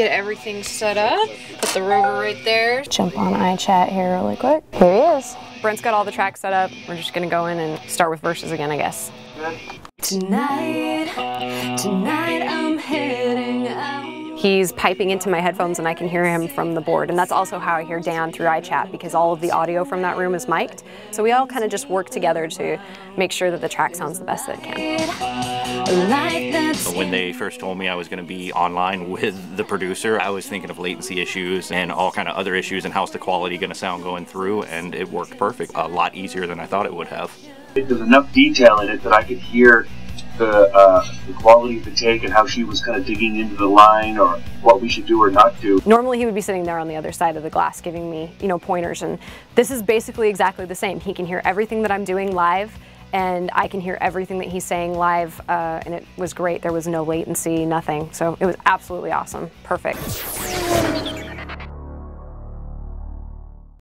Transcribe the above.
get everything set up. Put the rover right there. Jump on iChat here really quick. Here he is. Brent's got all the tracks set up. We're just gonna go in and start with verses again, I guess. Tonight I'm heading out. He's piping into my headphones and I can hear him from the board. And that's also how I hear Dan through iChat, because all of the audio from that room is mic'd. So we all kind of just work together to make sure that the track sounds the best that it can. When they first told me I was going to be online with the producer, I was thinking of latency issues and all kind of other issues and how's the quality going to sound going through, and it worked perfect. A lot easier than I thought it would have. There's enough detail in it that I could hear the quality of the take and how she was kind of digging into the line or what we should do or not do. Normally he would be sitting there on the other side of the glass giving me, pointers, and this is basically exactly the same. He can hear everything that I'm doing live, and I can hear everything that he's saying live, and it was great. There was no latency, nothing. So it was absolutely awesome. Perfect.